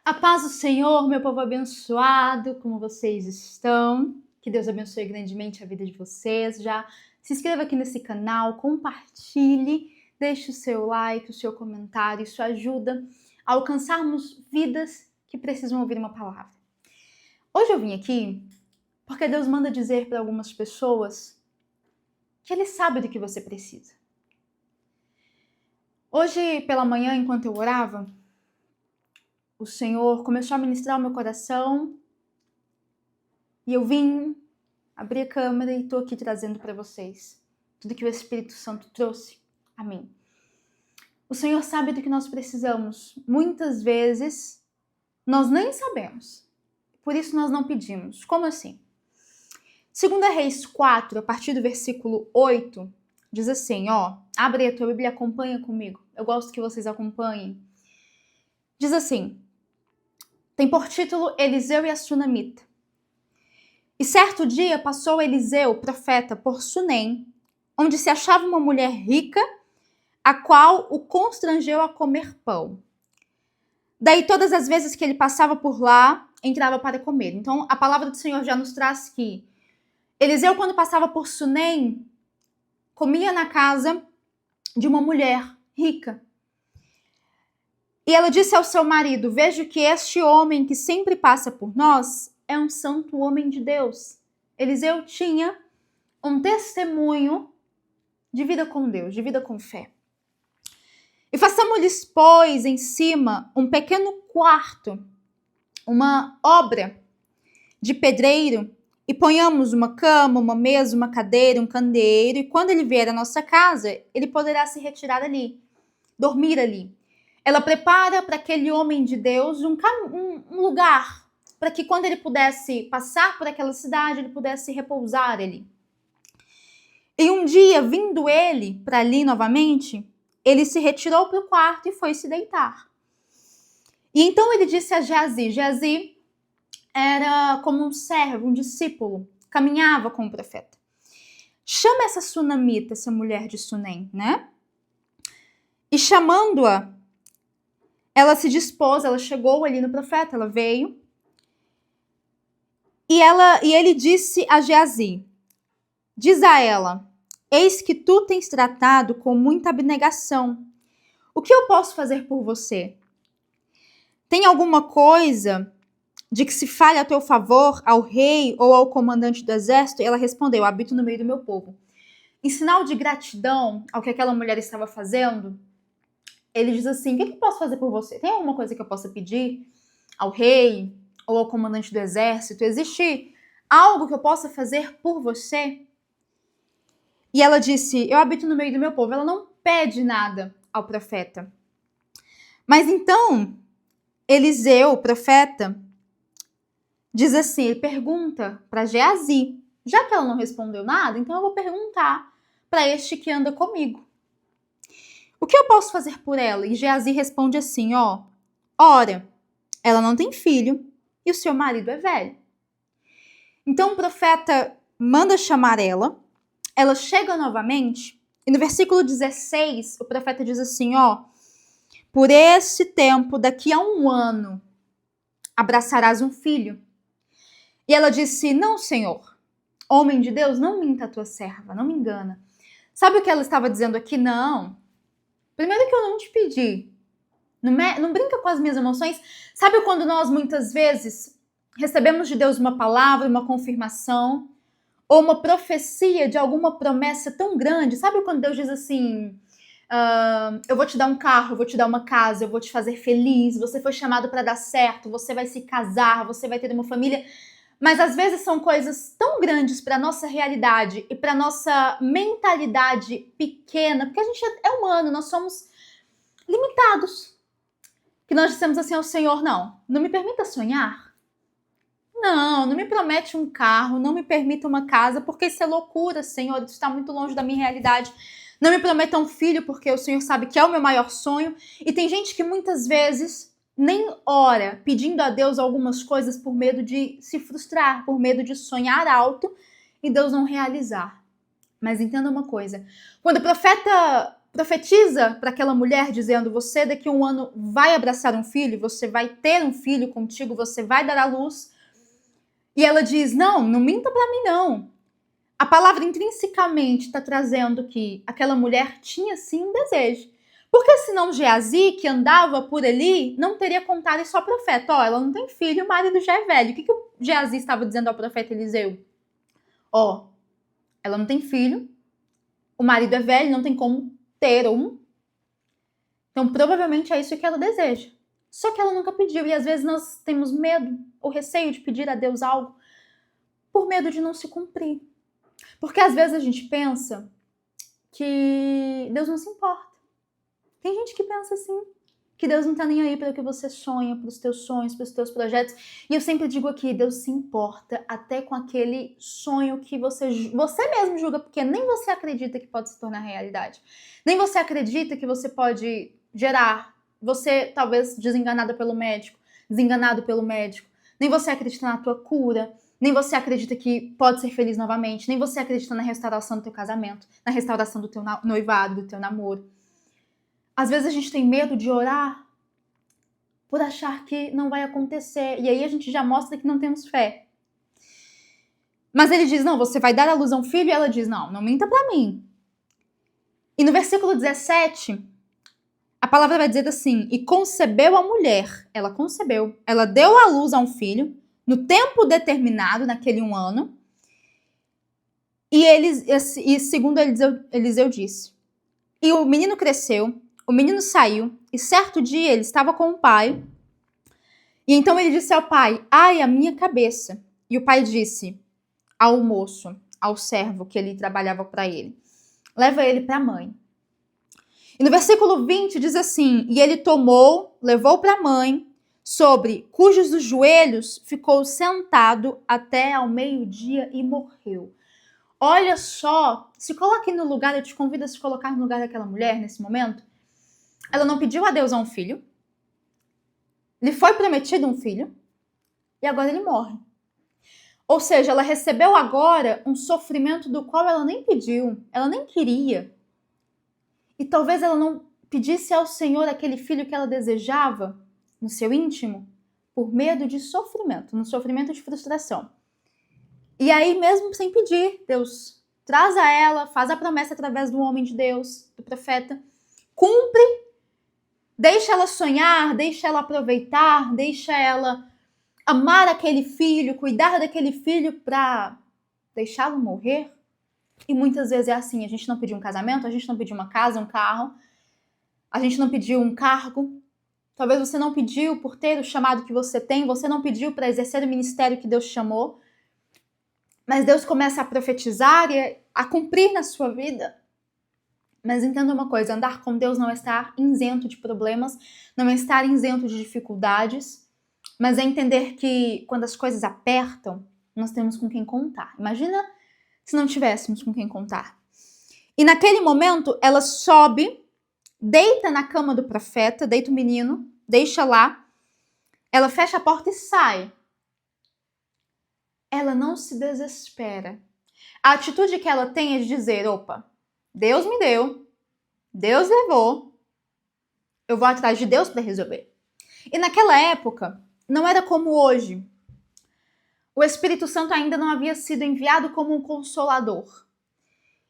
A paz do Senhor, meu povo abençoado, como vocês estão? Que Deus abençoe grandemente a vida de vocês. Já se inscreva aqui nesse canal, compartilhe, deixe o seu like, o seu comentário, isso ajuda a alcançarmos vidas que precisam ouvir uma palavra. Hoje eu vim aqui porque Deus manda dizer para algumas pessoas que Ele sabe do que você precisa. Hoje pela manhã, enquanto eu orava, o Senhor começou a ministrar o meu coração e eu vim, abri a câmera e estou aqui trazendo para vocês tudo que o Espírito Santo trouxe a mim. O Senhor sabe do que nós precisamos. Muitas vezes nós nem sabemos, por isso nós não pedimos. Como assim? 2 Reis 4, a partir do versículo 8, diz assim, abre aí a tua Bíblia e acompanha comigo. Eu gosto que vocês acompanhem. Diz assim, tem por título Eliseu e a Sunamita. E certo dia passou Eliseu, profeta, por Sunem, onde se achava uma mulher rica, a qual o constrangeu a comer pão. Daí todas as vezes que ele passava por lá, entrava para comer. Então a palavra do Senhor já nos traz que Eliseu, quando passava por Sunem, comia na casa de uma mulher rica. E ela disse ao seu marido, vejo que este homem que sempre passa por nós é um santo homem de Deus. Eliseu tinha um testemunho de vida com Deus, de vida com fé. E façamos-lhes, pois, em cima um pequeno quarto, uma obra de pedreiro, e ponhamos uma cama, uma mesa, uma cadeira, um candeeiro, e quando ele vier à nossa casa, ele poderá se retirar ali, dormir ali. Ela prepara para aquele homem de Deus um lugar, para que quando ele pudesse passar por aquela cidade, ele pudesse repousar ali. E um dia, vindo ele para ali novamente, ele se retirou para o quarto e foi se deitar. E então ele disse a Geazi, Geazi era como um servo, um discípulo, caminhava com o profeta. Chama essa sunamita, essa mulher de Sunem, né? E chamando-a, ela se dispôs, ela chegou ali no profeta, ela veio. E ele disse a Geazi, diz a ela, eis que tu tens tratado com muita abnegação. O que eu posso fazer por você? Tem alguma coisa de que se fale a teu favor ao rei ou ao comandante do exército? E ela respondeu, habito no meio do meu povo. Em sinal de gratidão ao que aquela mulher estava fazendo, ele diz assim, o que eu posso fazer por você? Tem alguma coisa que eu possa pedir ao rei ou ao comandante do exército? Existe algo que eu possa fazer por você? E ela disse, eu habito no meio do meu povo. Ela não pede nada ao profeta. Mas então, Eliseu, o profeta, diz assim, ele pergunta para Geazi. Já que ela não respondeu nada, então eu vou perguntar para este que anda comigo. O que eu posso fazer por ela? E Geazi responde assim, ora, ela não tem filho e o seu marido é velho. Então o profeta manda chamar ela, ela chega novamente, e no versículo 16, o profeta diz assim, por esse tempo, daqui a 1 ano, abraçarás um filho. E ela disse, não, Senhor, homem de Deus, não minta a tua serva, não me engana. Sabe o que ela estava dizendo aqui? Não. Primeiro que eu não te pedi. Não brinca com as minhas emoções. Sabe quando nós, muitas vezes, recebemos de Deus uma palavra, uma confirmação, ou uma profecia de alguma promessa tão grande? Sabe quando Deus diz assim, eu vou te dar um carro, eu vou te dar uma casa, eu vou te fazer feliz, você foi chamado para dar certo, você vai se casar, você vai ter uma família. Mas às vezes são coisas tão grandes para a nossa realidade e para a nossa mentalidade pequena, porque a gente é humano, nós somos limitados. Que nós dissemos assim ao Senhor, não me permita sonhar. Não me promete um carro, não me permita uma casa, porque isso é loucura, Senhor, isso está muito longe da minha realidade. Não me prometa um filho, porque o Senhor sabe que é o meu maior sonho. E tem gente que muitas vezes nem ora pedindo a Deus algumas coisas por medo de se frustrar, por medo de sonhar alto e Deus não realizar. Mas entenda uma coisa, quando o profeta profetiza para aquela mulher dizendo: você daqui a um ano vai abraçar um filho, você vai ter um filho contigo, você vai dar à luz. E ela diz: não minta para mim não. A palavra intrinsecamente está trazendo que aquela mulher tinha sim um desejo. Porque senão Geazi, que andava por ali, não teria contado isso ao profeta. Ela não tem filho, o marido já é velho. O que o Geazi estava dizendo ao profeta Eliseu? Ela não tem filho, o marido é velho, não tem como ter um. Então, provavelmente é isso que ela deseja. Só que ela nunca pediu. E às vezes nós temos medo ou receio de pedir a Deus algo por medo de não se cumprir. Porque às vezes a gente pensa que Deus não se importa. Tem gente que pensa assim, que Deus não tá nem aí para o que você sonha, para os teus sonhos, para os teus projetos. E eu sempre digo aqui, Deus se importa até com aquele sonho que você mesmo julga, porque nem você acredita que pode se tornar realidade. Nem você acredita que você pode gerar. Você talvez desenganado pelo médico. Nem você acredita na tua cura. Nem você acredita que pode ser feliz novamente. Nem você acredita na restauração do teu casamento, na restauração do teu noivado, do teu namoro. Às vezes a gente tem medo de orar por achar que não vai acontecer. E aí a gente já mostra que não temos fé. Mas ele diz, não, você vai dar à luz a um filho? E ela diz, não minta pra mim. E no versículo 17, a palavra vai dizer assim, e concebeu a mulher. Ela concebeu. Ela deu à luz a um filho, no tempo determinado, naquele 1 ano. E segundo Eliseu disse, e o menino cresceu, o menino saiu, e certo dia ele estava com o pai. E então ele disse ao pai, ai, a minha cabeça. E o pai disse ao moço, ao servo que ele trabalhava para ele, leva ele para a mãe. E no versículo 20 diz assim, e ele levou para a mãe, sobre cujos os joelhos ficou sentado até ao meio-dia e morreu. Olha só, se coloque no lugar, eu te convido a se colocar no lugar daquela mulher nesse momento. Ela não pediu a Deus a um filho. Lhe foi prometido um filho. E agora ele morre. Ou seja, ela recebeu agora um sofrimento do qual ela nem pediu. Ela nem queria. E talvez ela não pedisse ao Senhor aquele filho que ela desejava no seu íntimo por medo de sofrimento, no sofrimento de frustração. E aí, mesmo sem pedir, Deus traz a ela, faz a promessa através do homem de Deus, do profeta, cumpre. Deixa ela sonhar, deixa ela aproveitar, deixa ela amar aquele filho, cuidar daquele filho para deixá-lo morrer. E muitas vezes é assim, a gente não pediu um casamento, a gente não pediu uma casa, um carro, a gente não pediu um cargo. Talvez você não pediu por ter o chamado que você tem, você não pediu para exercer o ministério que Deus chamou. Mas Deus começa a profetizar e a cumprir na sua vida. Mas entenda uma coisa, andar com Deus não é estar isento de problemas, não é estar isento de dificuldades, mas é entender que quando as coisas apertam, nós temos com quem contar. Imagina se não tivéssemos com quem contar. E naquele momento, ela sobe, deita na cama do profeta, deita o menino, deixa lá, ela fecha a porta e sai. Ela não se desespera. A atitude que ela tem é de dizer, opa, Deus me deu, Deus levou, eu vou atrás de Deus para resolver. E naquela época, não era como hoje. O Espírito Santo ainda não havia sido enviado como um consolador.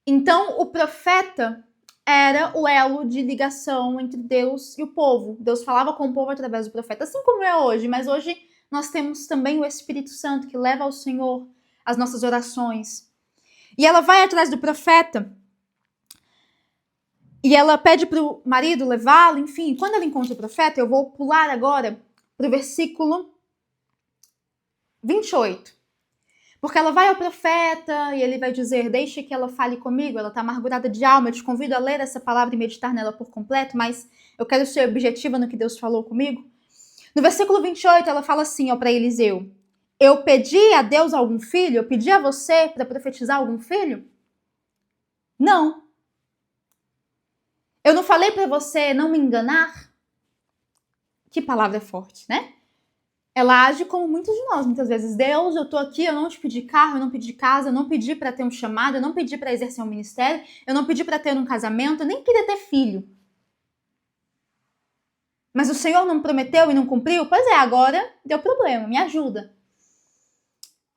Então, o profeta era o elo de ligação entre Deus e o povo. Deus falava com o povo através do profeta, assim como é hoje, mas hoje nós temos também o Espírito Santo que leva ao Senhor as nossas orações. E ela vai atrás do profeta e ela pede para o marido levá-lo, enfim. Quando ela encontra o profeta, eu vou pular agora para o versículo 28. Porque ela vai ao profeta e ele vai dizer, deixe que ela fale comigo, ela está amargurada de alma, eu te convido a ler essa palavra e meditar nela por completo, mas eu quero ser objetiva no que Deus falou comigo. No versículo 28, ela fala assim para Eliseu, eu pedi a Deus algum filho? Eu pedi a você para profetizar algum filho? Não. Eu não falei para você não me enganar? Que palavra forte, né? ela age como muitos de nós, muitas vezes. Deus, eu tô aqui, eu não te pedi carro, eu não pedi casa, eu não pedi para ter um chamado, eu não pedi para exercer um ministério, eu não pedi para ter um casamento, eu nem queria ter filho. Mas o Senhor não prometeu e não cumpriu? Pois é, agora deu problema, me ajuda.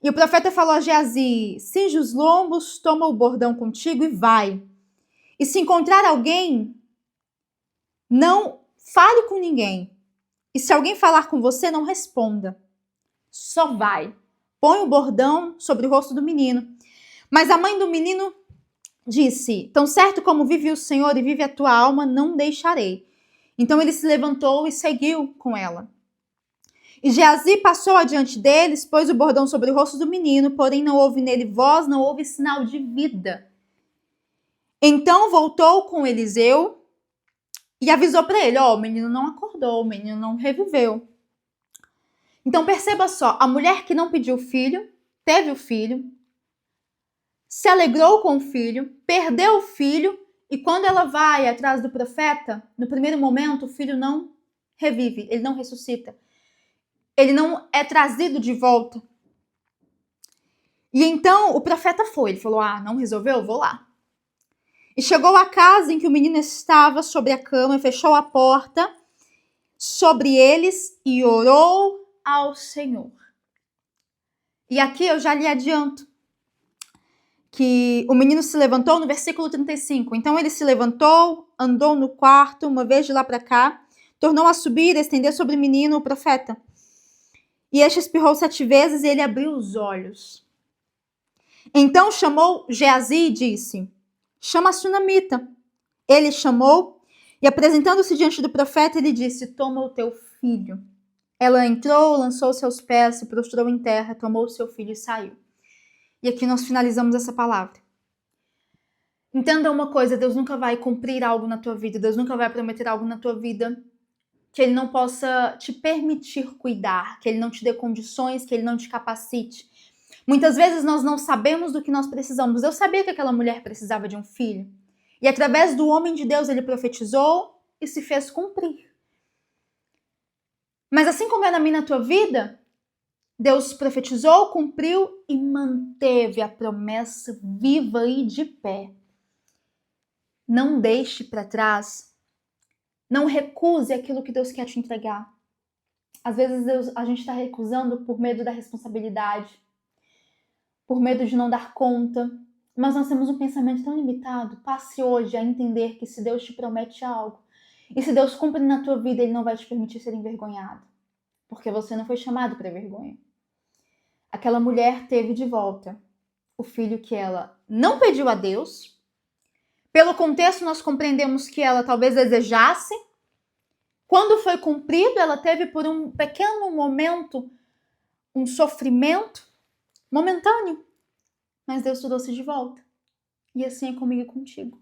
E o profeta falou a Geazi: cinge os lombos, toma o bordão contigo e vai. E se encontrar alguém, não fale com ninguém. E se alguém falar com você, não responda. Só vai. Põe o bordão sobre o rosto do menino. Mas a mãe do menino disse: tão certo como vive o Senhor e vive a tua alma, não deixarei. Então ele se levantou e seguiu com ela. E Geazi passou adiante deles, pôs o bordão sobre o rosto do menino, porém não houve nele voz, não houve sinal de vida. Então voltou com Eliseu e avisou para ele: ó, o menino não acordou, o menino não reviveu. Então perceba só, a mulher que não pediu filho, teve o filho, se alegrou com o filho, perdeu o filho, e quando ela vai atrás do profeta, no primeiro momento o filho não revive, ele não ressuscita. Ele não é trazido de volta. E então o profeta foi, ele falou: não resolveu? Vou lá. E chegou à casa em que o menino estava sobre a cama, fechou a porta sobre eles e orou ao Senhor. E aqui eu já lhe adianto que o menino se levantou no versículo 35. Então ele se levantou, andou no quarto, uma vez de lá para cá, tornou a subir e estender sobre o menino o profeta. E este espirrou 7 vezes e ele abriu os olhos. Então chamou Geazi e disse: chama a sunamita. Ele chamou e, apresentando-se diante do profeta, ele disse: toma o teu filho. Ela entrou, lançou-se aos pés, se prostrou em terra, tomou o seu filho e saiu. E aqui nós finalizamos essa palavra. Entenda uma coisa: Deus nunca vai cumprir algo na tua vida, Deus nunca vai prometer algo na tua vida que Ele não possa te permitir cuidar, que Ele não te dê condições, que Ele não te capacite. Muitas vezes nós não sabemos do que nós precisamos. Eu sabia que aquela mulher precisava de um filho. E através do homem de Deus ele profetizou e se fez cumprir. Mas assim como é na minha e na tua vida, Deus profetizou, cumpriu e manteve a promessa viva e de pé. Não deixe para trás. Não recuse aquilo que Deus quer te entregar. Às vezes a gente está recusando por medo da responsabilidade, por medo de não dar conta. Mas nós temos um pensamento tão limitado. Passe hoje a entender que se Deus te promete algo, e se Deus cumpre na tua vida, Ele não vai te permitir ser envergonhado. Porque você não foi chamado para vergonha. Aquela mulher teve de volta o filho que ela não pediu a Deus. Pelo contexto, nós compreendemos que ela talvez desejasse. Quando foi cumprido, ela teve por um pequeno momento um sofrimento momentâneo. Mas Deus trouxe de volta. E assim é comigo e contigo.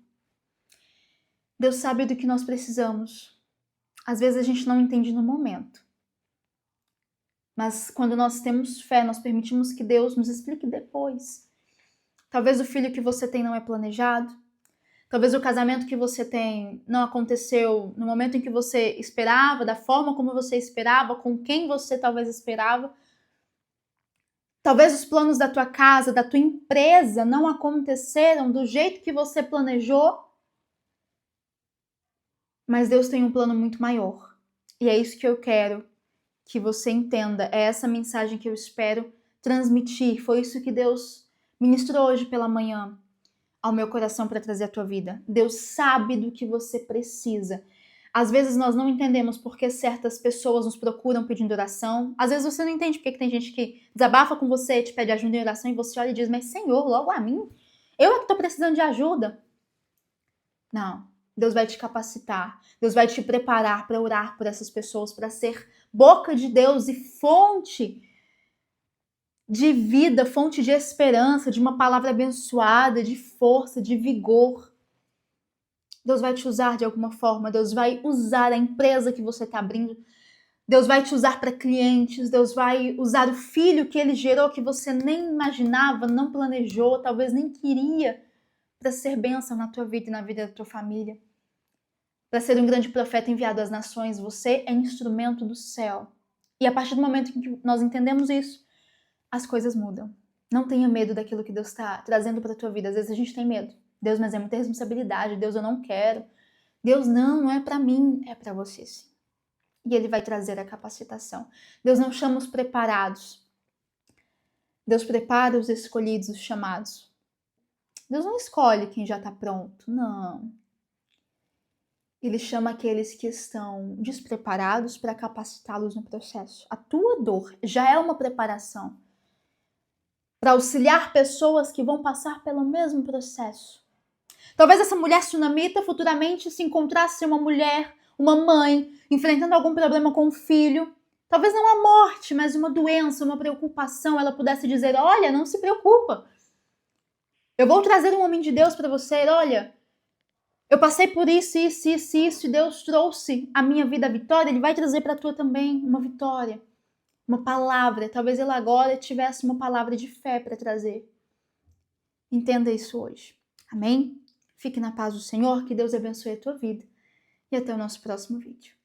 Deus sabe do que nós precisamos. Às vezes a gente não entende no momento. Mas quando nós temos fé, nós permitimos que Deus nos explique depois. Talvez o filho que você tem não é planejado. Talvez o casamento que você tem não aconteceu no momento em que você esperava, da forma como você esperava, com quem você talvez esperava. Talvez os planos da tua casa, da tua empresa não aconteceram do jeito que você planejou. Mas Deus tem um plano muito maior. E é isso que eu quero que você entenda. É essa mensagem que eu espero transmitir. Foi isso que Deus ministrou hoje pela manhã ao meu coração para trazer a tua vida. Deus sabe do que você precisa. Às vezes nós não entendemos por que certas pessoas nos procuram pedindo oração. Às vezes você não entende porque tem gente que desabafa com você, te pede ajuda em oração e você olha e diz: mas Senhor, logo a mim? Eu é que estou precisando de ajuda. Não. Deus vai te capacitar. Deus vai te preparar para orar por essas pessoas, para ser boca de Deus e fonte de vida, fonte de esperança, de uma palavra abençoada, de força, de vigor. Deus vai te usar de alguma forma. Deus vai usar a empresa que você está abrindo. Deus vai te usar para clientes. Deus vai usar o filho que Ele gerou, que você nem imaginava, não planejou, talvez nem queria, para ser bênção na tua vida e na vida da tua família. Para ser um grande profeta enviado às nações, você é instrumento do céu. E a partir do momento em que nós entendemos isso, as coisas mudam. Não tenha medo daquilo que Deus está trazendo para a tua vida. Às vezes a gente tem medo. Deus, mas é muita responsabilidade. Deus, eu não quero. Deus, não é para mim, é para você sim. E Ele vai trazer a capacitação. Deus não chama os preparados. Deus prepara os escolhidos, os chamados. Deus não escolhe quem já está pronto, não. Ele chama aqueles que estão despreparados para capacitá-los no processo. A tua dor já é uma preparação para auxiliar pessoas que vão passar pelo mesmo processo. Talvez essa mulher sunamita futuramente se encontrasse uma mulher, uma mãe, enfrentando algum problema com o filho. Talvez não a morte, mas uma doença, uma preocupação. Ela pudesse dizer, olha, não se preocupa. Eu vou trazer um homem de Deus para você. Olha, eu passei por isso, e Deus trouxe a minha vida a vitória. Ele vai trazer para a tua também uma vitória. Uma palavra. Talvez ela agora tivesse uma palavra de fé para trazer. Entenda isso hoje. Amém? Fique na paz do Senhor, que Deus abençoe a tua vida. E até o nosso próximo vídeo.